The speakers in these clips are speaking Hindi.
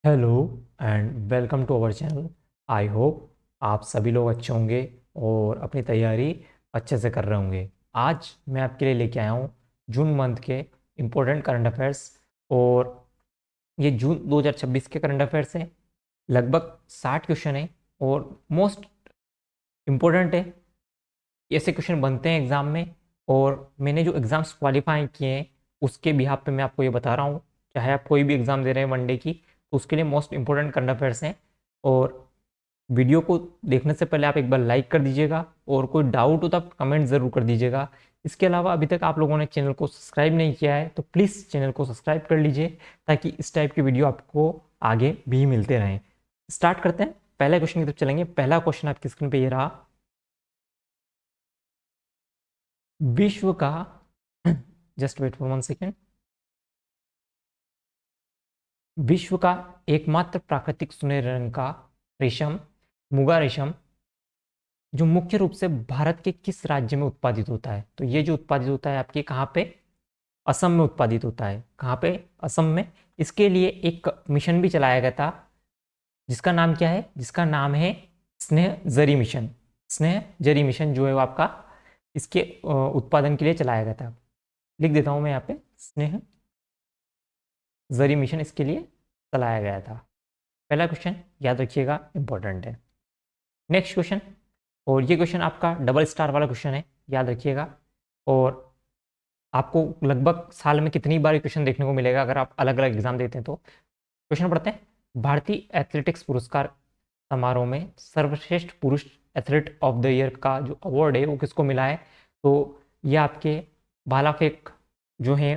Hello and welcome to our channel. I hope आप सभी लोग अच्छे होंगे और अपनी तैयारी अच्छे से कर रहे होंगे। आज मैं आपके लिए लेके आया हूँ जून मंथ के इम्पोर्टेंट करंट अफेयर्स। और ये जून 2026 के करंट अफेयर्स हैं। लगभग 60 क्वेश्चन हैं और मोस्ट इम्पोर्टेंट है। ऐसे क्वेश्चन बनते हैं एग्ज़ाम में और मैंने जो एग्ज़ाम्स क्वालिफाई किए हैं उसके बिहाफ पे मैं आपको ये बता रहा हूँ। चाहे आप कोई भी एग्ज़ाम दे रहे हैं वनडे की, तो उसके लिए मोस्ट इंपॉर्टेंट करंट अफेयर्स हैं। और वीडियो को देखने से पहले आप एक बार लाइक कर दीजिएगा और कोई डाउट हो तो आप कमेंट ज़रूर कर दीजिएगा। इसके अलावा अभी तक आप लोगों ने चैनल को सब्सक्राइब नहीं किया है तो प्लीज़ चैनल को सब्सक्राइब कर लीजिए ताकि इस टाइप की वीडियो आपको आगे भी मिलते रहें। स्टार्ट करते हैं, पहले क्वेश्चन की तरफ चलेंगे। पहला क्वेश्चन आपकी स्क्रीन पे ये रहा। विश्व का जस्ट वेट फॉर 1 सेकेंड। विश्व का एकमात्र प्राकृतिक सुनहरे रंग का रेशम, मुगा रेशम, जो मुख्य रूप से भारत के किस राज्य में उत्पादित होता है? तो ये जो उत्पादित होता है आपके कहाँ पे? असम में उत्पादित होता है। कहाँ पे? असम में। इसके लिए एक मिशन भी चलाया गया था जिसका नाम क्या है? जिसका नाम है स्नेह जरी मिशन। स्नेह जरी मिशन जो है वो आपका इसके उत्पादन के लिए चलाया गया था। लिख देता हूं मैं यहाँ पे, स्नेह जरी मिशन इसके लिए चलाया गया था। पहला क्वेश्चन याद रखिएगा, इंपॉर्टेंट है। नेक्स्ट क्वेश्चन, और ये क्वेश्चन आपका डबल स्टार वाला क्वेश्चन है, याद रखिएगा। और आपको लगभग साल में कितनी बार क्वेश्चन देखने को मिलेगा अगर आप अलग अलग एग्जाम देते हैं तो। क्वेश्चन पढ़ते हैं। भारतीय एथलेटिक्स पुरस्कार समारोह में सर्वश्रेष्ठ पुरुष एथलीट ऑफ द ईयर का जो अवार्ड है वो किसको मिला है? तो ये आपके भाला फेंक जो हैं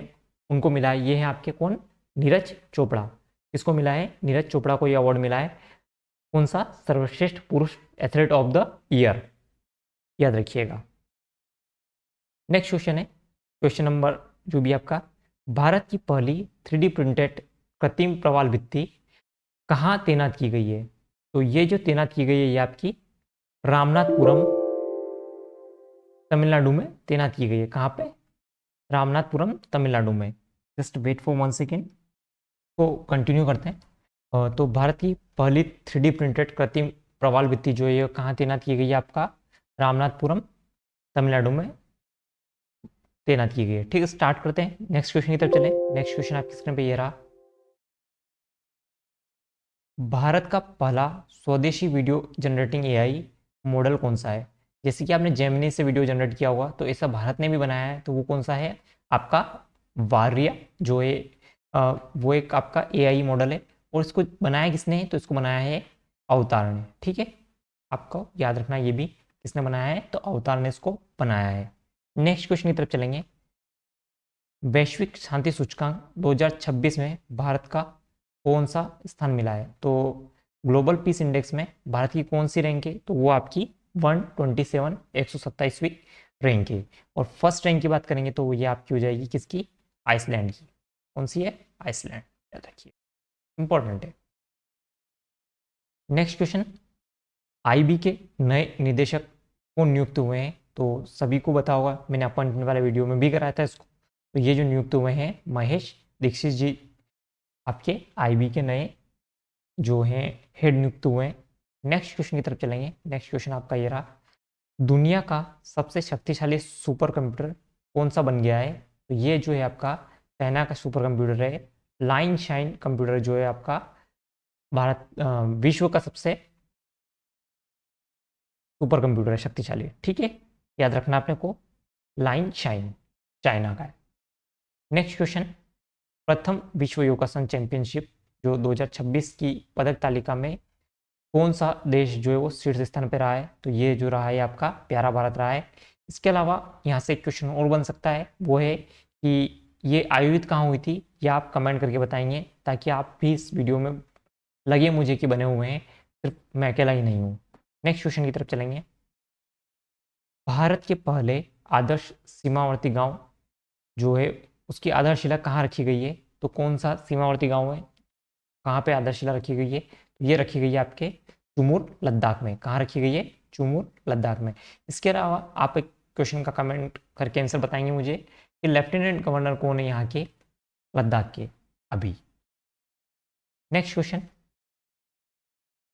उनको मिला है। ये है आपके कौन? नीरज चोपड़ा। किसको मिला है? नीरज चोपड़ा को ये अवार्ड मिला है। कौन सा? सर्वश्रेष्ठ पुरुष एथलीट ऑफ द ईयर, याद रखिएगा। नेक्स्ट क्वेश्चन है, क्वेश्चन नंबर जो भी आपका, भारत की पहली 3D प्रिंटेड कृत्रिम प्रवाल भित्ति कहाँ तैनात की गई है? तो ये जो तैनात की गई है ये आपकी रामनाथपुरम तमिलनाडु में तैनात की गई है। कहाँ पे? रामनाथपुरम तमिलनाडु में। जस्ट वेट फॉर 1 सेकेंड, को कंटिन्यू करते हैं। तो भारत की पहली 3D प्रिंटेड कृत्रिम प्रवाल भित्ति जो है ये कहाँ तैनात की गई है? आपका रामनाथपुरम तमिलनाडु में तैनात की गई है। ठीक है, स्टार्ट करते हैं, नेक्स्ट क्वेश्चन की तरफ चलें। नेक्स्ट क्वेश्चन आपकी स्क्रीन पे ये रहा। भारत का पहला स्वदेशी वीडियो जनरेटिंग एआई मॉडल कौन सा है? जैसे कि आपने जेमिनी से वीडियो जनरेट किया होगा तो ऐसा भारत ने भी बनाया है, तो वो कौन सा है? आपका वारिया जो है वो एक आपका एआई मॉडल है। और इसको बनाया किसने है? तो इसको बनाया है अवतार ने। ठीक है, आपको याद रखना ये भी, किसने बनाया है? तो अवतार ने इसको बनाया है। नेक्स्ट क्वेश्चन की तरफ चलेंगे। वैश्विक शांति सूचकांक 2026 में भारत का कौन सा स्थान मिला है? तो ग्लोबल पीस इंडेक्स में भारत की कौन सी रैंक है? तो वो आपकी 127, 127वीं रैंक है। और फर्स्ट रैंक की बात करेंगे तो ये आपकी हो जाएगी किसकी? आइसलैंड की। कौन सी है? आइसलैंड, याद रखिए, इंपॉर्टेंट है। नेक्स्ट क्वेश्चन, आईबी के नए निदेशक कौन नियुक्त हुए हैं? तो सभी को पता होगा, मैंने अपॉइंटमेंट वाले वीडियो में भी कराया था इसको। तो ये जो नियुक्त हुए हैं महेश दीक्षित जी आपके आईबी के नए जो हैं हेड नियुक्त हुए हैं। नेक्स्ट क्वेश्चन की तरफ चलेंगे। नेक्स्ट क्वेश्चन आपका ये रहा। दुनिया का सबसे शक्तिशाली सुपर कंप्यूटर कौन सा बन गया है? तो ये जो है आपका चाइना का सुपर कंप्यूटर है। लाइन शाइन कंप्यूटर जो है आपका भारत विश्व का सबसे सुपर कंप्यूटर है, शक्तिशाली। ठीक है, याद रखना आपने को, लाइन शाइन चाइना का है। नेक्स्ट क्वेश्चन, प्रथम विश्व योगासन चैंपियनशिप जो 2026 की पदक तालिका में कौन सा देश जो है वो शीर्ष स्थान पर रहा है? तो ये जो रहा है आपका प्यारा भारत रहा है। इसके अलावा यहाँ से एक क्वेश्चन और बन सकता है, वो है कि ये आयोजित कहाँ हुई थी? ये आप कमेंट करके बताएंगे ताकि आप भी इस वीडियो में लगे मुझे कि बने हुए हैं, सिर्फ मैं अकेला ही नहीं हूँ। नेक्स्ट क्वेश्चन की तरफ चलेंगे। भारत के पहले आदर्श सीमावर्ती गांव जो है उसकी आधारशिला कहाँ रखी गई है? तो कौन सा सीमावर्ती गांव है? कहाँ पे आधारशिला रखी गई है? तो ये रखी गई है आपके चुमूर लद्दाख में। कहाँ रखी गई है? चुमूर लद्दाख में। इसके अलावा आप एक क्वेश्चन का कमेंट करके आंसर बताएंगे मुझे कि लेफ्टिनेंट गवर्नर कौन है यहाँ के लद्दाख के अभी। नेक्स्ट क्वेश्चन,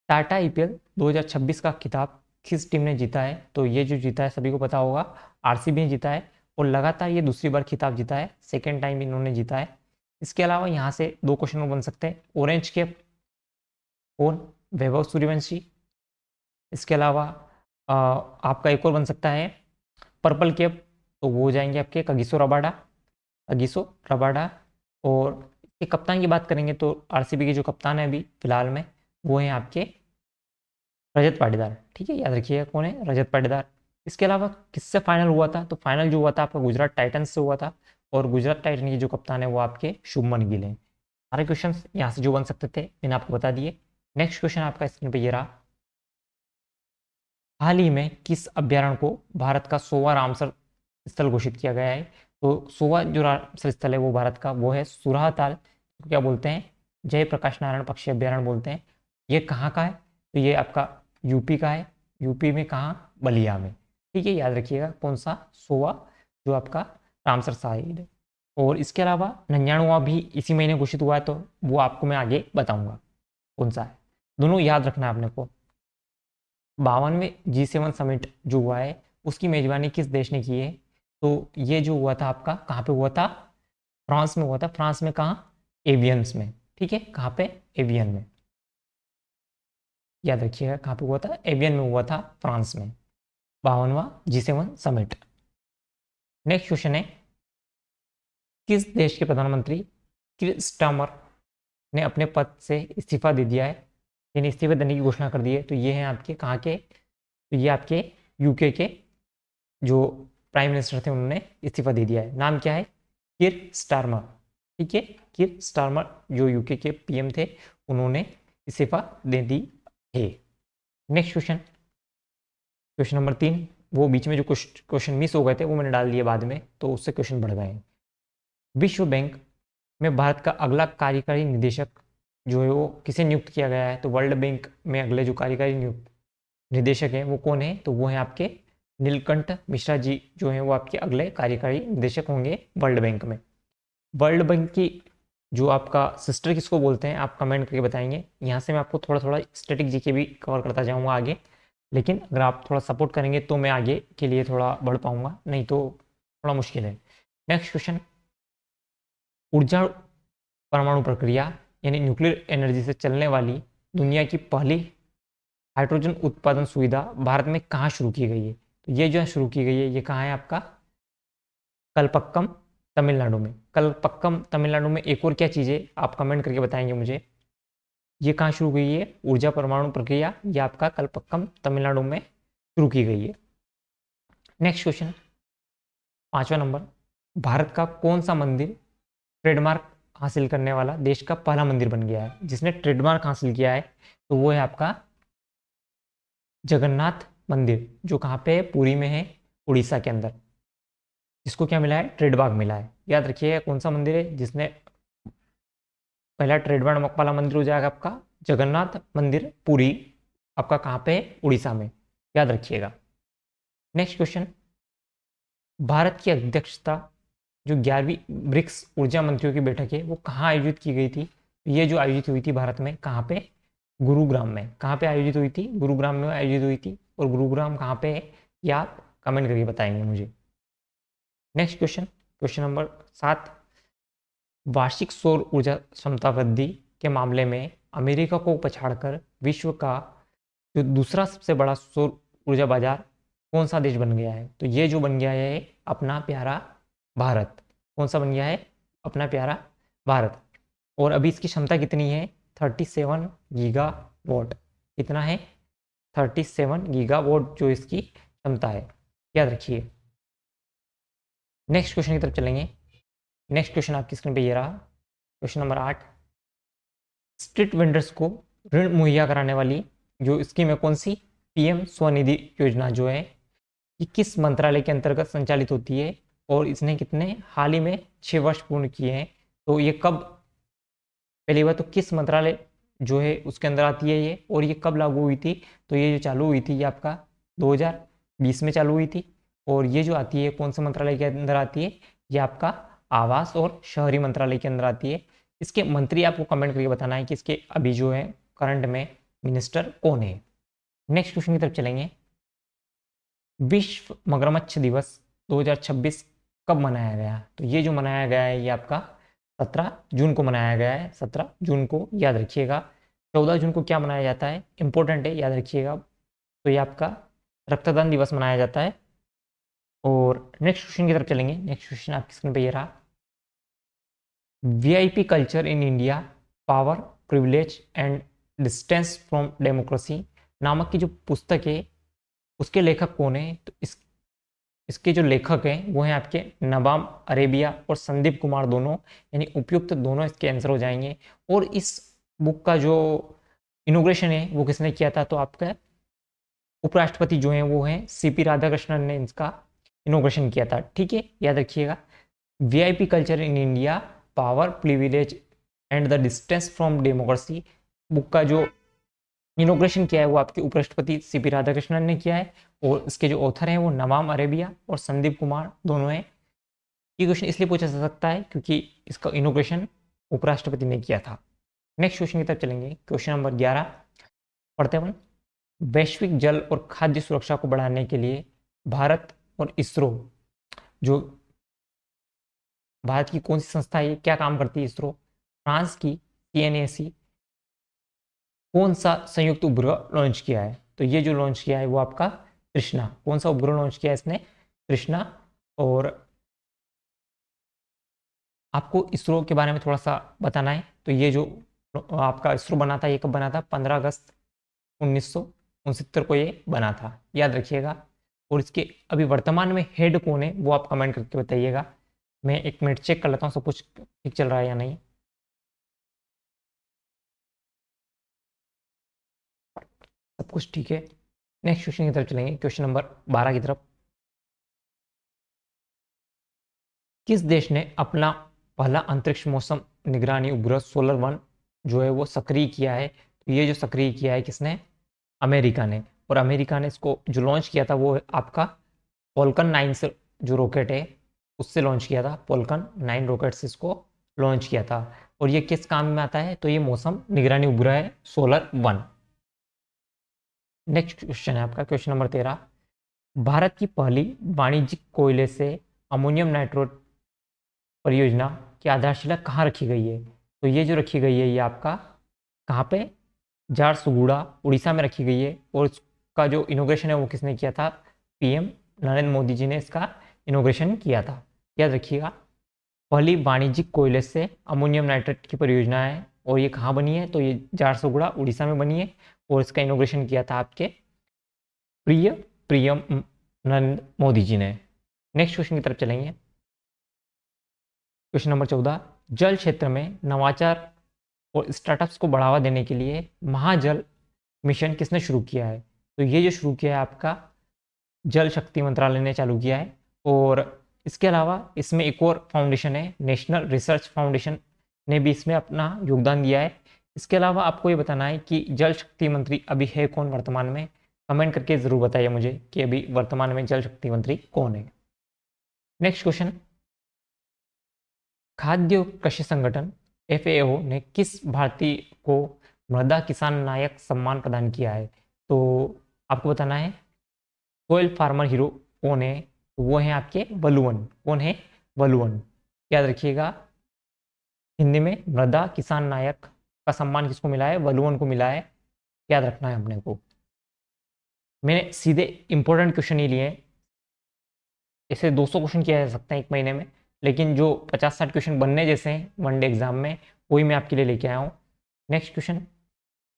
टाटा IPL 2026 का खिताब किस टीम ने जीता है? तो ये जो जीता है सभी को पता होगा, आरसीबी ने जीता है और लगातार ये दूसरी बार खिताब जीता है, सेकेंड टाइम इन्होंने जीता है। इसके अलावा यहाँ से 2 क्वेश्चन और बन सकते हैं। ऑरेंज कैप कौन? वैभव सूर्यवंशी। इसके अलावा आपका एक और बन सकता है पर्पल कैप, तो वो हो जाएंगे आपके कगिसो रबाडा। Kagiso Rabada. और इसके कप्तान की बात करेंगे तो आरसीबी के जो कप्तान है अभी फिलहाल में, वो हैं आपके रजत पाटीदार। ठीक है, याद रखिएगा कौन है, रजत पाटीदार। इसके अलावा किससे फाइनल हुआ था? तो फाइनल जो हुआ था आपका गुजरात टाइटंस से हुआ था, और गुजरात टाइटन के जो कप्तान है वो आपके शुभमन गिल हैं। सारे क्वेश्चन यहाँ से जो बन सकते थे मैंने आपको बता दिए। नेक्स्ट क्वेश्चन आपका स्क्रीन पे ये रहा। हाल ही में किस अभ्यारण्य को भारत का 100वां रामसर स्थल घोषित किया गया है? तो 100वां जो रामसर स्थल है वो भारत का वो है सुराहताल, क्या बोलते हैं, जयप्रकाश नारायण पक्षी अभ्यारण्य बोलते हैं। ये कहाँ का है? तो ये आपका यूपी का है। यूपी में कहाँ? बलिया में। ठीक है, याद रखिएगा कौन सा, 100वां जो आपका रामसर साइट है। और इसके अलावा 99वां भी इसी महीने घोषित हुआ है, तो वो आपको मैं आगे बताऊंगा कौन सा है। दोनों याद रखना है आपने को। 52वें G7 समिट जो हुआ है उसकी मेजबानी किस देश ने की है? तो ये जो हुआ था आपका कहाँ पे हुआ था? फ्रांस में हुआ था। फ्रांस में कहाँ? एवियंस में। ठीक है, कहाँ पे? एवियन में। याद रखिएगा कहाँ पे हुआ था? एवियन में हुआ था, फ्रांस में। 52वां G7 समिट। नेक्स्ट क्वेश्चन है, किस देश के प्रधानमंत्री कीर स्टारमर ने अपने पद से इस्तीफा दे दिया है, यानी इस्तीफा देने की घोषणा कर दी है? तो ये हैं आपके कहाँ के? तो ये आपके यूके के जो प्राइम मिनिस्टर थे उन्होंने इस्तीफा दे दिया है। नाम क्या है? कीर स्टारमर। ठीक है, कीर स्टारमर जो यूके के पीएम थे उन्होंने इस्तीफा दे दी है। Next question, question number 3। वो बीच में जो क्वेश्चन मिस हो गए थे वो मैंने डाल दिए बाद में, तो उससे क्वेश्चन बढ़ गए हैं। विश्व बैंक में भारत का अगला कार्यकारी निदेशक जो है वो किसे नियुक्त किया गया है? तो वर्ल्ड बैंक में अगले जो कार्यकारी निदेशक हैं वो कौन है? तो वो हैं आपके नीलकंठ मिश्रा जी, जो हैं वो आपके अगले कार्यकारी निदेशक होंगे वर्ल्ड बैंक में। वर्ल्ड बैंक की जो आपका सिस्टर किसको बोलते हैं आप कमेंट करके बताएंगे। यहाँ से मैं आपको थोड़ा थोड़ा स्टैटिक जीके भी कवर करता जाऊँगा आगे, लेकिन अगर आप थोड़ा सपोर्ट करेंगे तो मैं आगे के लिए थोड़ा बढ़ पाऊँगा, नहीं तो थोड़ा मुश्किल है। नेक्स्ट क्वेश्चन, ऊर्जा परमाणु प्रक्रिया यानी न्यूक्लियर एनर्जी से चलने वाली दुनिया की पहली हाइड्रोजन उत्पादन सुविधा भारत में कहाँ शुरू की गई है? तो ये जो है शुरू की गई है, ये कहाँ है आपका? कलपक्कम तमिलनाडु में। कलपक्कम तमिलनाडु में। एक और क्या चीज़ है आप कमेंट करके बताएंगे मुझे, ये कहाँ शुरू हुई है ऊर्जा परमाणु प्रक्रिया? ये आपका कलपक्कम तमिलनाडु में शुरू की गई है। नेक्स्ट क्वेश्चन, 5वां नंबर, भारत का कौन सा मंदिर ट्रेडमार्क हासिल करने वाला देश का पहला मंदिर बन गया है? जिसने ट्रेडमार्क हासिल किया है तो वो है आपका जगन्नाथ मंदिर, जो कहाँ पे है? पुरी में है, उड़ीसा के अंदर। जिसको क्या मिला है? ट्रेडमार्क मिला है। याद रखिएगा कौन सा मंदिर है जिसने पहला ट्रेडमार्क वाला मंदिर हो जाएगा आपका जगन्नाथ मंदिर, पुरी, आपका कहाँ पे है? उड़ीसा में। याद रखिएगा। नेक्स्ट क्वेश्चन, भारत की अध्यक्षता जो 11वीं ब्रिक्स ऊर्जा मंत्रियों की बैठक है वो कहाँ आयोजित की गई थी? ये जो आयोजित हुई थी भारत में, कहाँ पे? गुरुग्राम में। कहाँ पे आयोजित हुई थी? गुरुग्राम में आयोजित हुई थी। और गुरुग्राम कहाँ पे है ये आप कमेंट करके बताएंगे मुझे। नेक्स्ट क्वेश्चन, क्वेश्चन नंबर 7, वार्षिक सौर ऊर्जा क्षमता वृद्धि के मामले में अमेरिका को पछाड़कर विश्व का जो दूसरा सबसे बड़ा सौर ऊर्जा बाजार कौन सा देश बन गया है? तो ये जो बन गया है अपना प्यारा भारत। कौन सा बन गया है? अपना प्यारा भारत। और अभी इसकी क्षमता कितनी है? 37 गीगावाट। कितना है? 37 गीगावाट जो इसकी क्षमता है। याद रखिए। नेक्स्ट क्वेश्चन की तरफ चलेंगे। नेक्स्ट क्वेश्चन आपकी स्क्रीन पे ये रहा, क्वेश्चन नंबर 8, स्ट्रीट वेंडर्स को ऋण मुहैया कराने वाली जो स्कीम है कौन सी? पीएम स्वनिधि योजना जो है ये किस मंत्रालय के अंतर्गत संचालित होती है? और इसने कितने हाल ही में 6 वर्ष पूर्ण किए हैं। तो ये कब, पहली बात तो किस मंत्रालय जो है उसके अंदर आती है ये, और ये कब लागू हुई थी? तो ये जो चालू हुई थी ये आपका 2020 में चालू हुई थी। और ये जो आती है कौन से मंत्रालय के अंदर आती है? ये आपका आवास और शहरी मंत्रालय के अंदर आती है। इसके मंत्री आपको कमेंट करके बताना है कि इसके अभी जो है करंट में मिनिस्टर कौन है। नेक्स्ट क्वेश्चन की तरफ चलेंगे। विश्व मगरमच्छ दिवस 2026 कब मनाया गया? तो ये जो मनाया गया है ये आपका 17 जून को मनाया गया है। 17 जून को याद रखिएगा। 14 जून को क्या मनाया जाता है, इंपॉर्टेंट है, याद रखिएगा। तो ये आपका रक्तदान दिवस मनाया जाता है। और नेक्स्ट क्वेश्चन की तरफ चलेंगे। नेक्स्ट क्वेश्चन आपकी स्क्रीन पे ये रहा। VIP culture in India, power, privilege and distance from democracy नामक की जो पुस्तक है उसके लेखक कौन है? तो इसके जो लेखक हैं वो हैं आपके नबाम अरेबिया और संदीप कुमार, दोनों, यानी उपयुक्त दोनों इसके आंसर हो जाएंगे। और इस बुक का जो इनोग्रेशन है वो किसने किया था? तो आपका उपराष्ट्रपति जो हैं वो हैं सीपी राधाकृष्णन ने इसका इनोग्रेशन किया था। ठीक है, याद रखिएगा। VIP culture in India, power, privilege and the distance from democracy book का जो इनोग्रेशन किया है वो आपके उपराष्ट्रपति सीपी राधाकृष्णन ने किया है। और इसके जो ऑथर हैं वो नवाम अरेबिया और संदीप कुमार दोनों हैं। ये क्वेश्चन इसलिए पूछा जा सकता है क्योंकि इसका इनोग्रेशन उपराष्ट्रपति ने किया था। नेक्स्ट क्वेश्चन की तरफ चलेंगे। क्वेश्चन नंबर 11 पढ़ते हैं। वैश्विक जल और खाद्य सुरक्षा को बढ़ाने के लिए भारत और इसरो, जो भारत की कौन सी संस्था है, क्या काम करती है इसरो? फ्रांस की सीएनएसी कौन सा संयुक्त उपग्रह लॉन्च किया है? तो ये जो लॉन्च किया है वो आपका कृष्णा। कौन सा उपग्रह लॉन्च किया है इसने? कृष्णा। और आपको इसरो के बारे में थोड़ा सा बताना है। तो ये जो आपका इसरो बना था ये कब बना था? 15 अगस्त 1969 को ये बना था, याद रखिएगा। और इसके अभी वर्तमान में हेड कौन है वो आप कमेंट करके बताइएगा। मैं 1 मिनट चेक कर लेता हूँ सब कुछ ठीक चल रहा है या नहीं। सब कुछ ठीक है। नेक्स्ट क्वेश्चन की तरफ चलेंगे। क्वेश्चन नंबर 12 की तरफ। किस देश ने अपना पहला अंतरिक्ष मौसम निगरानी उपग्रह सोलर 1 जो है वो सक्रिय किया है? तो ये जो सक्रिय किया है किसने? अमेरिका ने। और अमेरिका ने इसको जो लॉन्च किया था वो आपका फॉल्कन 9 से जो रॉकेट है उससे लॉन्च किया था। फॉल्कन 9 रॉकेट से इसको लॉन्च किया था। और ये किस काम में आता है? तो ये मौसम निगरानी उपग्रह है सोलर 1। नेक्स्ट क्वेश्चन है आपका क्वेश्चन नंबर 13। भारत की पहली वाणिज्यिक कोयले से अमोनियम नाइट्रेट परियोजना की आधारशिला कहाँ रखी गई है? तो ये जो रखी गई है ये आपका कहाँ पे? झारसुगुड़ा उड़ीसा में रखी गई है। और इसका जो इनोग्रेशन है वो किसने किया था? पीएम नरेंद्र मोदी जी ने इसका इनोग्रेशन किया था, याद रखिएगा। पहली वाणिज्यिक कोयले से अमोनियम नाइट्रेट की परियोजना है और ये कहाँ बनी है? तो ये झारसुगुड़ा उड़ीसा में बनी है। और इसका इनोग्रेशन किया था आपके पीएम नरेंद्र मोदी जी ने। नेक्स्ट क्वेश्चन की तरफ चलेंगे। Question number 14। जल क्षेत्र में नवाचार और स्टार्टअप्स को बढ़ावा देने के लिए महाजल मिशन किसने शुरू किया है? तो ये जो शुरू किया है आपका जल शक्ति मंत्रालय ने चालू किया है। और इसके अलावा इसमें एक और फाउंडेशन है, नेशनल रिसर्च फाउंडेशन ने भी इसमें अपना योगदान दिया है। इसके अलावा आपको ये बताना है कि जल शक्ति मंत्री अभी है कौन वर्तमान में? कमेंट करके ज़रूर बताइए मुझे कि अभी वर्तमान में जल शक्ति मंत्री कौन है। Next question. खाद्य और कृषि संगठन FAO ने किस भारतीय को मृदा किसान नायक सम्मान प्रदान किया है? तो आपको बताना है सोयल फार्मर हीरो कौन है? तो वो है आपके वलुवन। कौन है? वलुवन, याद रखिएगा। हिंदी में मृदा किसान नायक का सम्मान किसको मिला है? वलुवन को मिला है, याद रखना है अपने को। मैंने सीधे इंपॉर्टेंट क्वेश्चन ही लिए हैं। ऐसे 200 क्वेश्चन किया जा सकता है 1 महीने में, लेकिन जो 50-60 क्वेश्चन बनने जैसे हैं वनडे एग्जाम में वही मैं आपके लिए लेके आया हूँ। Next question.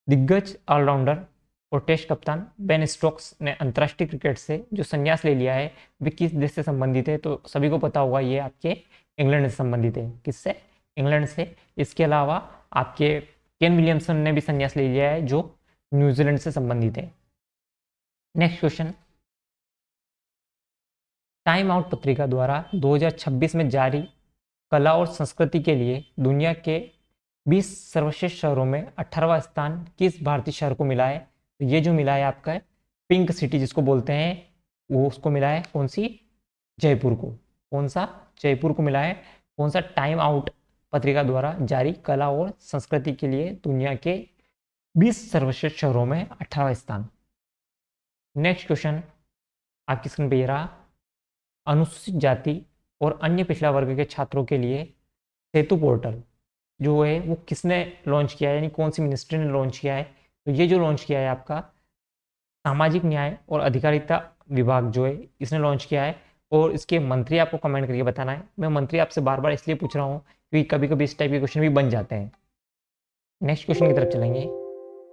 दिग्गज ऑलराउंडर और टेस्ट कप्तान बेन स्टोक्स ने अंतर्राष्ट्रीय क्रिकेट से जो संन्यास ले लिया है वे किस देश से संबंधित है? तो सभी को पता होगा ये आपके इंग्लैंड से संबंधित है। किससे? इंग्लैंड से। इसके अलावा आपके केन विलियमसन ने भी संन्यास ले लिया है जो न्यूजीलैंड से संबंधित है। Next question. टाइम आउट पत्रिका द्वारा 2026 में जारी कला और संस्कृति के लिए दुनिया के 20 सर्वश्रेष्ठ शहरों में 18वां स्थान किस भारतीय शहर को मिला है? तो ये जो मिला है आपका पिंक सिटी जिसको बोलते हैं वो उसको मिला है कौन सी? जयपुर को। कौन सा? जयपुर को मिला है। कौन सा? टाइम आउट पत्रिका द्वारा जारी कला और संस्कृति के लिए दुनिया के 20 सर्वश्रेष्ठ शहरों में 18वां स्थान। नेक्स्ट क्वेश्चन आपकी स्क्रीन पे ये रहा, अनुसूचित जाति और अन्य पिछड़ा वर्ग के छात्रों के लिए सेतु पोर्टल जो है वो किसने लॉन्च किया है, यानी कौन सी मिनिस्ट्री ने लॉन्च किया है? तो ये जो लॉन्च किया है आपका सामाजिक न्याय और अधिकारिता विभाग जो है इसने लॉन्च किया है, और इसके मंत्री आपको कमेंट करके बताना है। मैं मंत्री आपसे बार बार इसलिए पूछ रहा हूँ क्योंकि कभी कभी इस टाइप के क्वेश्चन भी बन जाते हैं। नेक्स्ट क्वेश्चन की तरफ चलेंगे।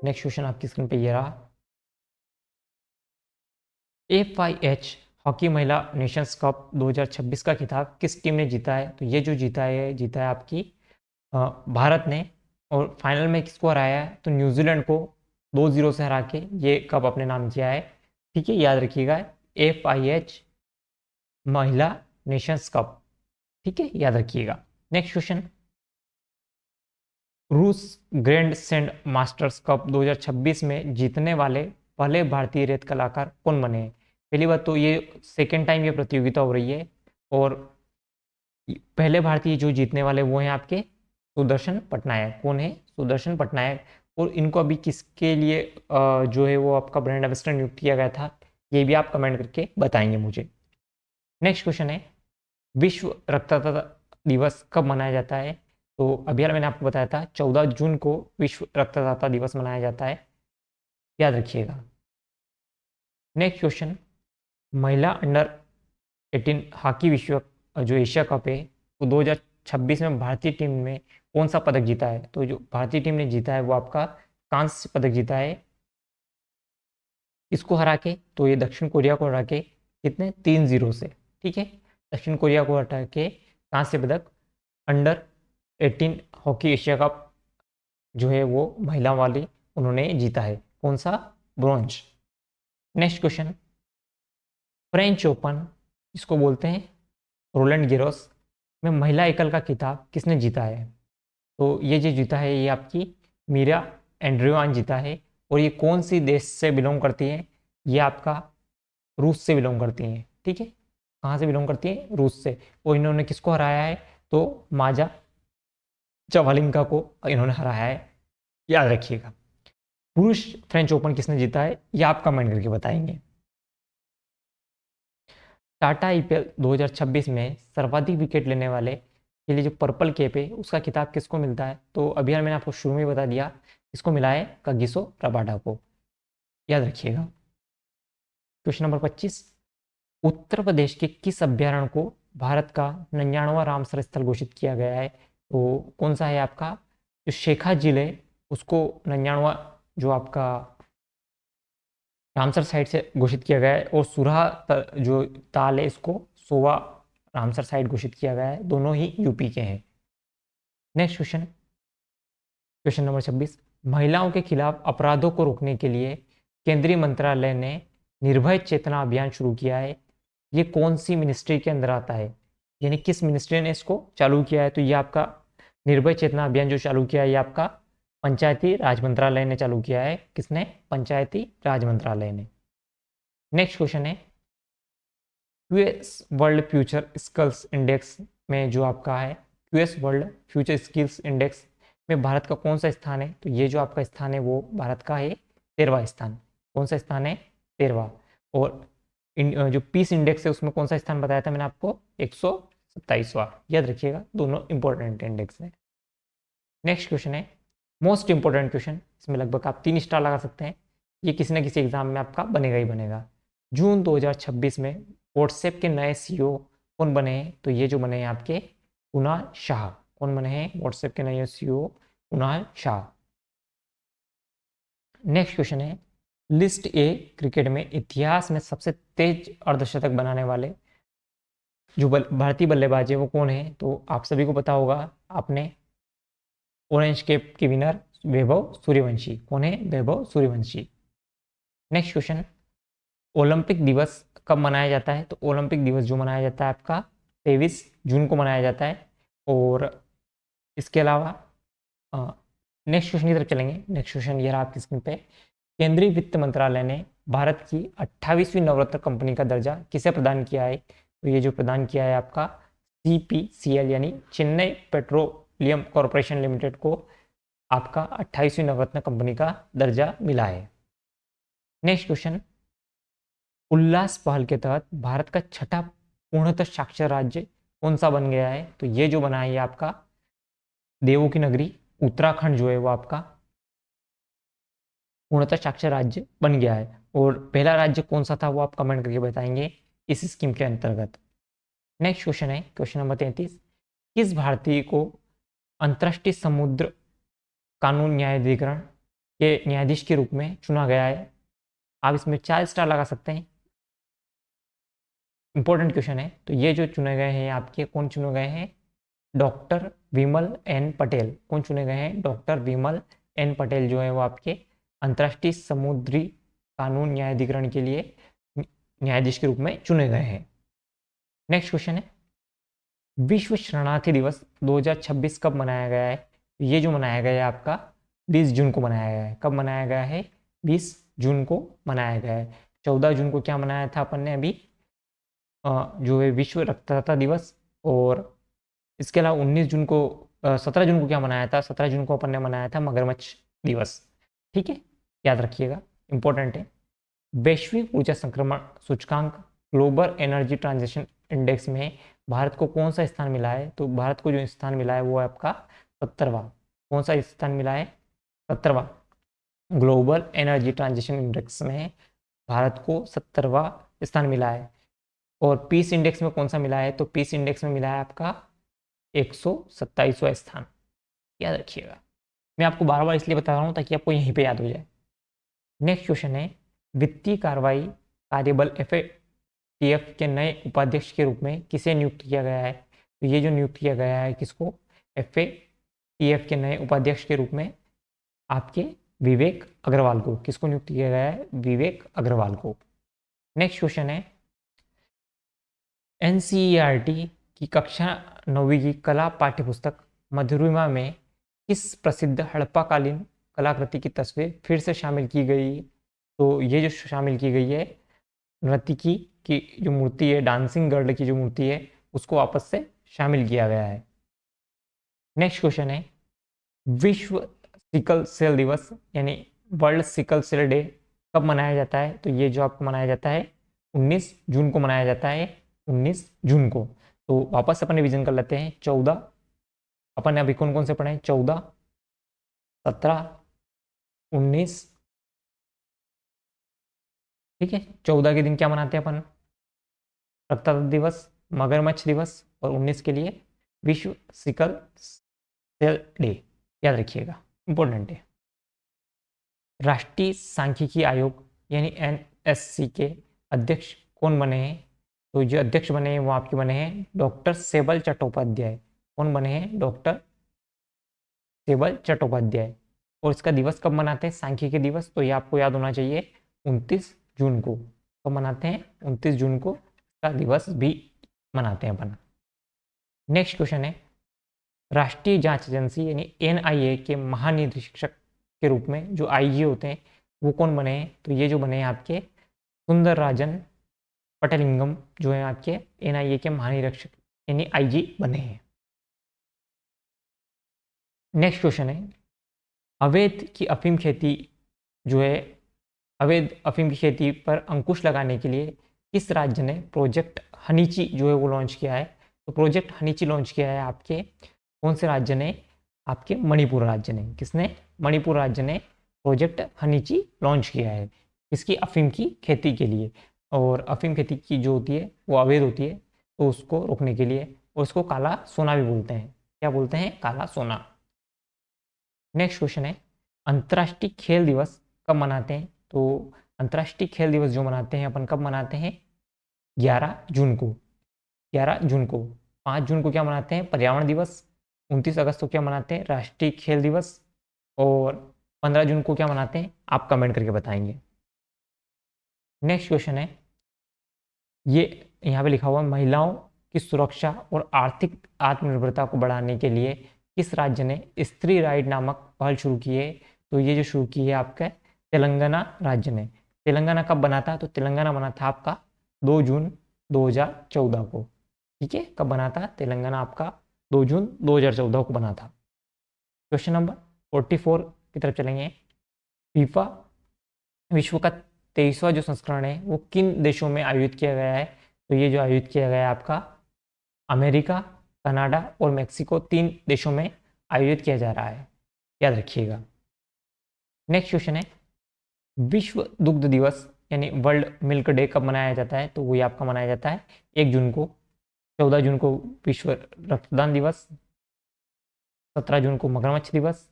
नेक्स्ट क्वेश्चन आपकी स्क्रीन पे ये रहा, FIH हॉकी महिला नेशंस कप 2026 का खिताब किस टीम ने जीता है? तो ये जो जीता है आपकी भारत ने, और फाइनल में किसको हराया है? तो न्यूजीलैंड को 2-0 से हरा के ये कप अपने नाम किया है। ठीक है, याद रखिएगा, FIH महिला नेशंस कप। ठीक है, याद रखिएगा। नेक्स्ट क्वेश्चन, रूस ग्रैंड सैंड मास्टर्स कप 2026 में जीतने वाले पहले भारतीय रेत कलाकार कौन बने हैं? पहली बात तो ये सेकेंड टाइम ये प्रतियोगिता हो रही है, और पहले भारतीय जो जीतने वाले वो हैं आपके सुदर्शन पटनायक। कौन है? सुदर्शन पटनायक। और इनको अभी किसके लिए जो है वो आपका ब्रांड एम्बेसडर नियुक्त किया गया था, ये भी आप कमेंट करके बताएंगे मुझे। नेक्स्ट क्वेश्चन है, विश्व रक्तदाता दिवस कब मनाया जाता है? तो अभी यार मैंने आपको बताया था 14 जून को विश्व रक्तदाता दिवस मनाया जाता है, याद रखिएगा। नेक्स्ट क्वेश्चन, महिला अंडर 18 हॉकी विश्व जो एशिया कप है वो 2026 में भारतीय टीम ने कौन सा पदक जीता है? तो जो भारतीय टीम ने जीता है वो आपका कांस्य पदक जीता है। इसको हरा के, तो ये दक्षिण कोरिया को हरा के, कितने? 3-0 से। ठीक है, दक्षिण कोरिया को हटा के कांस्य पदक अंडर 18 हॉकी एशिया कप जो है वो महिला वाली उन्होंने जीता है। कौन सा? Bronze. Next question, French open इसको बोलते हैं रोलैंड गेरोस में महिला एकल का खिताब किसने जीता है? तो ये जो जीता है ये आपकी मीरा एंड्रियान जीता है, और ये कौन सी देश से बिलोंग करती है? ये आपका रूस से बिलोंग करती हैं। ठीक है, कहाँ से बिलोंग करती है? रूस से। और इन्होंने किसको हराया है? तो माजा चवालिंका को इन्होंने हराया है, याद रखिएगा। पुरुष फ्रेंच ओपन किसने जीता है ये आप कमेंट करके बताएंगे। टाटा IPL 2026 में सर्वाधिक विकेट लेने वाले के लिए जो पर्पल कैप है उसका खिताब किसको मिलता है? तो अभी यार मैंने आपको शुरू में बता दिया, किसको मिला है? कागिसो रबाडा को, याद रखिएगा। क्वेश्चन नंबर 25, उत्तर प्रदेश के किस अभ्यारण्य को भारत का 99वां रामसर स्थल घोषित किया गया है? तो कौन सा है आपका? जो शेखा झील है उसको 99वां जो आपका रामसर साइट से घोषित किया गया है, और जो ताल है इसको 100वां रामसर साइट घोषित किया गया है। दोनों ही यूपी के हैं। नेक्स्ट क्वेश्चन, क्वेश्चन नंबर 26, महिलाओं के खिलाफ अपराधों को रोकने के लिए केंद्रीय मंत्रालय ने निर्भय चेतना अभियान शुरू किया है। ये कौन सी मिनिस्ट्री के अंदर आता है, यानी किस मिनिस्ट्री ने इसको चालू किया है? तो ये आपका निर्भय चेतना अभियान जो चालू किया है ये आपका पंचायती राज मंत्रालय ने चालू किया है। किसने? पंचायती राज मंत्रालय ने। नेक्स्ट क्वेश्चन है, QS world future skills index में जो आपका है QS world future skills index में भारत का कौन सा स्थान है? तो ये जो आपका स्थान है वो भारत का है 13वां स्थान। कौन सा स्थान है? 13वां। और जो पीस इंडेक्स है उसमें कौन सा स्थान बताया था मैंने आपको? 127वां। याद रखिएगा, दोनों इंपॉर्टेंट इंडेक्स है। नेक्स्ट क्वेश्चन है मोस्ट इंपॉर्टेंट क्वेश्चन, इसमें लगभग आप 3 स्टार लगा सकते हैं, ये किसी ना किसी एग्जाम में आपका बनेगा ही बनेगा। जून 2026 में व्हाट्सएप के नए CEO कौन बने हैं? तो ये जो बने हैं आपके कुणाल शाह। कौन बने हैं व्हाट्सएप के नए CEO? Kunal Shah. Next question है, लिस्ट ए क्रिकेट में इतिहास में सबसे तेज अर्धशतक बनाने वाले जो भारतीय बल्लेबाज है वो कौन है? तो आप सभी को पता होगा, आपने ऑरेंज कैप के विनर वैभव सूर्यवंशी। कौन है? Vaibhav Suryavanshi. Next question, Olympic दिवस कब मनाया जाता है? तो ओलंपिक दिवस जो मनाया जाता है आपका 23 जून को मनाया जाता है। और इसके अलावा नेक्स्ट क्वेश्चन की तरफ चलेंगे। नेक्स्ट क्वेश्चन ये रहा आपकी स्क्रीन पे, केंद्रीय वित्त मंत्रालय ने भारत की 28वीं नवरत्न कंपनी का दर्जा किसे प्रदान किया है? तो ये जो प्रदान किया है आपका CPCL यानी चेन्नई पेट्रोलियम कॉरपोरेशन लिमिटेड को आपका 28वीं नवरत्न कंपनी का दर्जा मिला है। नेक्स्ट क्वेश्चन, उल्लास पहल के तहत भारत का छठा पूर्णतः साक्षर राज्य कौन सा बन गया है? तो ये जो बना है ये आपका देवों की नगरी उत्तराखंड जो है वो आपका पूर्णतः साक्षर राज्य बन गया है। और पहला राज्य कौन सा था वो आप कमेंट करके बताएंगे इस स्कीम के अंतर्गत। नेक्स्ट क्वेश्चन है क्वेश्चन नंबर 33, किस भारतीय को अंतर्राष्ट्रीय समुद्र कानून न्यायाधिकरण के न्यायाधीश के रूप में चुना गया है? आप इसमें 4 स्टार लगा सकते हैं, इंपॉर्टेंट क्वेश्चन है। तो ये जो चुने गए हैं आपके, कौन चुने गए हैं? डॉक्टर विमल एन पटेल। कौन चुने गए हैं? डॉक्टर विमल एन पटेल जो है वो आपके अंतर्राष्ट्रीय समुद्री कानून न्यायाधिकरण के लिए न्यायाधीश के रूप में चुने गए हैं। नेक्स्ट क्वेश्चन है, विश्व शरणार्थी दिवस 2026 कब मनाया गया है? ये जो मनाया गया है आपका 20 जून को मनाया गया है। कब मनाया गया है? 20 जून को मनाया गया है। 14 जून को क्या मनाया था अपन ने अभी, जो है विश्व रक्तदाता दिवस। और इसके अलावा 19 जून को 17 जून को क्या मनाया था? 17 जून को अपन ने मनाया था मगरमच्छ दिवस। ठीक है, याद रखिएगा, इंपॉर्टेंट है। वैश्विक ऊर्जा संक्रमण सूचकांक ग्लोबल एनर्जी ट्रांजिशन इंडेक्स में भारत को कौन सा स्थान मिला है? तो भारत को जो स्थान मिला है वो है आपका 70वां। कौन सा स्थान मिला है? 70वां। ग्लोबल एनर्जी ट्रांजिशन इंडेक्स में भारत को 70वां स्थान मिला है। और पीस इंडेक्स में कौन सा मिला है? तो पीस इंडेक्स में मिला है आपका 127वां स्थान। याद रखिएगा, मैं आपको बार बार इसलिए बता रहा हूँ ताकि आपको यहीं पे याद हो जाए। नेक्स्ट क्वेश्चन है, वित्तीय कार्रवाई कार्यबल एफएटीएफ के नए उपाध्यक्ष के रूप में किसे नियुक्त किया गया है? तो ये जो नियुक्त किया गया है किसको? एफएटीएफ के नए उपाध्यक्ष के रूप में आपके विवेक अग्रवाल को। किसको नियुक्त किया गया है? विवेक अग्रवाल को। नेक्स्ट क्वेश्चन है, एनसीईआरटी की कक्षा 9वीं की कला पाठ्यपुस्तक मधुरिमा में किस प्रसिद्ध हड़प्पाकालीन कलाकृति की तस्वीर फिर से शामिल की गई? तो ये जो शामिल की गई है नर्तकी की जो मूर्ति है, डांसिंग गर्ल की जो मूर्ति है, उसको वापस से शामिल किया गया है। नेक्स्ट क्वेश्चन है, विश्व सिकल सेल दिवस यानी वर्ल्ड सिकल सेल डे कब मनाया जाता है? तो ये जो आपको मनाया जाता है 19 जून को मनाया जाता है, 19 जून को। तो वापस अपन रिवीजन कर लेते हैं। 14 अपन ने अभी कौन कौन से पढ़े हैं? 14, 17, 19। ठीक है, 14 के दिन क्या मनाते हैं अपन? रक्तदाता दिवस, मगरमच्छ दिवस। और 19 के लिए विश्व सिकल सेल डे। याद रखिएगा, इंपॉर्टेंट है। राष्ट्रीय सांख्यिकी आयोग यानी एनएससी के अध्यक्ष कौन बने हैं? तो जो अध्यक्ष बने हैं वो आपके बने हैं डॉक्टर सेबल चट्टोपाध्याय। कौन बने हैं? डॉक्टर सेबल चट्टोपाध्याय। और इसका दिवस कब मनाते हैं? सांख्यिकी दिवस। तो ये आपको याद होना चाहिए 29 जून को। कब मनाते हैं? 29 जून को का दिवस भी मनाते हैं अपन। नेक्स्ट क्वेश्चन है, राष्ट्रीय जांच एजेंसी यानी एनआईए के महानिरीक्षक के रूप में जो आईजी होते हैं वो कौन बने हैं? तो ये जो बने हैं आपके सुंदरराजन पटलिंगम जो है आपके एनआईए के महानिरीक्षक यानी आईजी बने हैं। नेक्स्ट क्वेश्चन है, अवैध की अफीम खेती जो है, अवैध अफीम की खेती पर अंकुश लगाने के लिए किस राज्य ने प्रोजेक्ट हनीची जो है वो लॉन्च किया है? तो प्रोजेक्ट हनीची लॉन्च किया है आपके कौन से राज्य ने? आपके मणिपुर राज्य ने। किसने? मणिपुर राज्य ने प्रोजेक्ट हनीची लॉन्च किया है। किसकी? अफीम की खेती के लिए। और अफीम खेती की जो होती है वो अवैध होती है, तो उसको रोकने के लिए। और उसको काला सोना भी बोलते हैं। क्या बोलते हैं? काला सोना। नेक्स्ट क्वेश्चन है, अंतर्राष्ट्रीय खेल दिवस कब मनाते हैं? तो अंतर्राष्ट्रीय खेल दिवस जो मनाते हैं अपन कब मनाते हैं? 11 जून को। 11 जून को। 5 जून को क्या मनाते हैं? पर्यावरण दिवस। 29 अगस्त को क्या मनाते हैं? राष्ट्रीय खेल दिवस। और 15 जून को क्या मनाते हैं? आप कमेंट करके बताएंगे। नेक्स्ट क्वेश्चन है, ये यहाँ पे लिखा हुआ है, महिलाओं की सुरक्षा और आर्थिक आत्मनिर्भरता को बढ़ाने के लिए किस राज्य ने स्त्री राइट नामक पहल शुरू की है? तो ये जो शुरू की है आपका तेलंगाना राज्य ने। तेलंगाना कब बना था? तो तेलंगाना बना था आपका 2 जून 2014 को। ठीक है, कब बना था? तेलंगाना आपका 2 जून 2014 को बना था। क्वेश्चन नंबर 44 की तरफ चलेंगे। फीफा विश्व का 23वां जो संस्करण है वो किन देशों में आयोजित किया गया है? तो ये जो आयोजित किया गया है आपका अमेरिका, कनाडा और मेक्सिको, 3 देशों में आयोजित किया जा रहा है, याद रखिएगा। नेक्स्ट क्वेश्चन है, विश्व दुग्ध दिवस यानी वर्ल्ड मिल्क डे कब मनाया जाता है? तो वही आपका मनाया जाता है 1 जून को। 14 जून को विश्व रक्तदान दिवस, 17 जून को मगरमच्छ दिवस,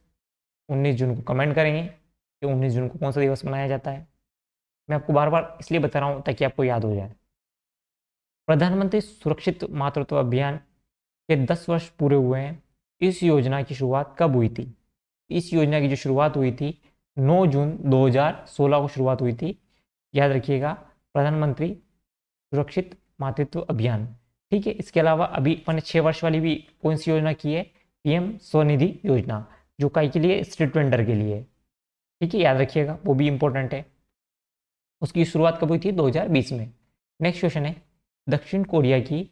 19 जून को कमेंट करेंगे कि 19 जून को कौन सा दिवस मनाया जाता है। मैं आपको बार बार इसलिए बता रहा हूँ ताकि आपको याद हो जाए। प्रधानमंत्री सुरक्षित मातृत्व अभियान के 10 वर्ष पूरे हुए हैं। इस योजना की शुरुआत कब हुई थी? इस योजना की जो शुरुआत हुई थी 9 जून 2016 को शुरुआत हुई थी, याद रखिएगा। प्रधानमंत्री सुरक्षित मातृत्व अभियान, ठीक है। इसके अलावा अभी अपन 6 वर्ष वाली भी कौन सी योजना की है? पीएम स्वनिधि योजना, जो काई के लिए? स्ट्रीट वेंडर के लिए, ठीक है, याद रखिएगा, वो भी इंपॉर्टेंट है। उसकी शुरुआत कब हुई थी? 2020 में। नेक्स्ट क्वेश्चन है, दक्षिण कोरिया की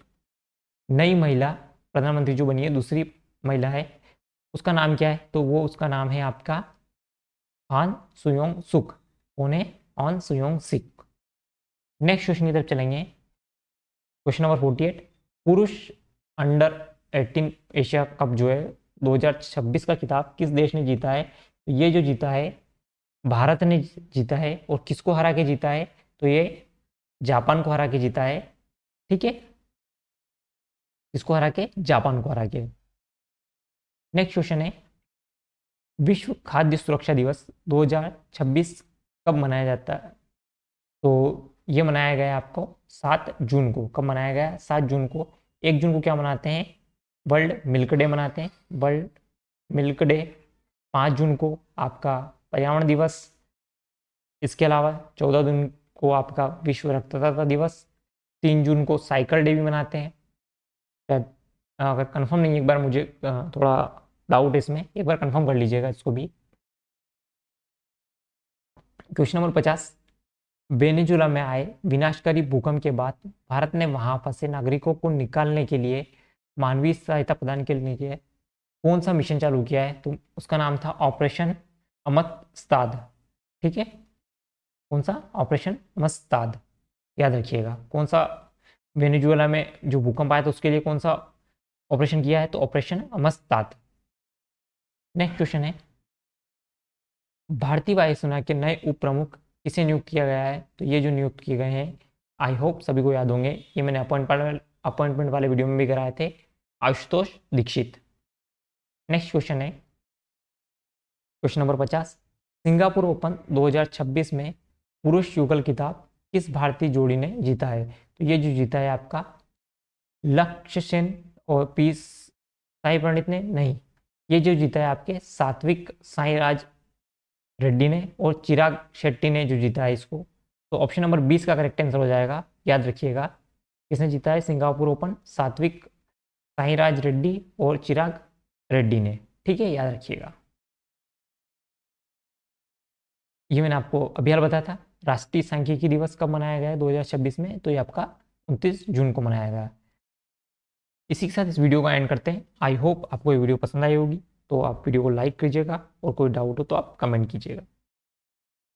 नई महिला प्रधानमंत्री जो बनी है, दूसरी महिला है, उसका नाम क्या है? तो वो उसका नाम है आपका हान सुयोंग सुक। कौन है? ऑन सुयोंग सिक। नेक्स्ट क्वेश्चन की तरफ चलेंगे। क्वेश्चन नंबर 48, पुरुष अंडर 18 एशिया कप जो है 2026 का खिताब किस देश ने जीता है? तो ये जो जीता है भारत ने जीता है। और किसको हरा के जीता है? तो ये जापान को हरा के जीता है, ठीक है। किसको हरा के? जापान को हरा के। नेक्स्ट क्वेश्चन है, विश्व खाद्य सुरक्षा दिवस 2026 कब मनाया जाता है? तो ये मनाया गया आपको 7 जून को। कब मनाया गया? 7 जून को। 1 जून को क्या मनाते हैं? वर्ल्ड मिल्क डे मनाते हैं, वर्ल्ड मिल्क डे। 5 जून को आपका पर्यावरण दिवस। इसके अलावा 14 जून को आपका विश्व रक्तदाता दिवस। 3 जून को साइकिल डे भी मनाते हैं। शायद अगर कंफर्म नहीं, एक बार मुझे थोड़ा डाउट है इसमें, एक बार कंफर्म कर लीजिएगा इसको भी। क्वेश्चन नंबर 50, वेनेजुला में आए विनाशकारी भूकंप के बाद भारत ने वहां फंसे नागरिकों को निकालने के लिए मानवीय सहायता प्रदान के लिए कौन सा मिशन चालू किया है? तो उसका नाम था ऑपरेशन अमस्तदाद, ठीक है। कौन सा? ऑपरेशन अमस्तदाद, याद रखिएगा। कौन सा? वेनेजुएला में जो भूकंप आया था उसके लिए कौन सा ऑपरेशन किया है? तो ऑपरेशन अमस्तदाद। नेक्स्ट क्वेश्चन है, भारतीय वायुसेना के नए उप प्रमुख किसे नियुक्त किया गया है? तो ये जो नियुक्त किए गए हैं, आई होप सभी को याद होंगे, ये मैंने अपॉइंटमेंट वाले वीडियो में भी कराए थे, आशुतोष दीक्षित। नेक्स्ट क्वेश्चन है क्वेश्चन नंबर 50, सिंगापुर ओपन 2026 में पुरुष युगल खिताब किस भारतीय जोड़ी ने जीता है? तो ये जो जीता है आपका लक्ष्य सेन और पी साई प्रणीत ने नहीं, ये जो जीता है आपके सात्विक साईराज रेड्डी ने और चिराग शेट्टी ने जो जीता है इसको। तो ऑप्शन नंबर 20 का करेक्ट आंसर हो जाएगा, याद रखिएगा। किसने जीता है सिंगापुर ओपन? सात्विक साईराज रेड्डी और चिराग रेड्डी ने, ठीक है, याद रखिएगा। ये मैंने आपको अभी हाल बताया था। राष्ट्रीय सांख्यिकी दिवस कब मनाया गया है 2026 में? तो ये आपका 29 जून को मनाया गया। इसी के साथ इस वीडियो का एंड करते हैं। आई होप आपको ये वीडियो पसंद आई होगी, तो आप वीडियो को लाइक कीजिएगा और कोई डाउट हो तो आप कमेंट कीजिएगा।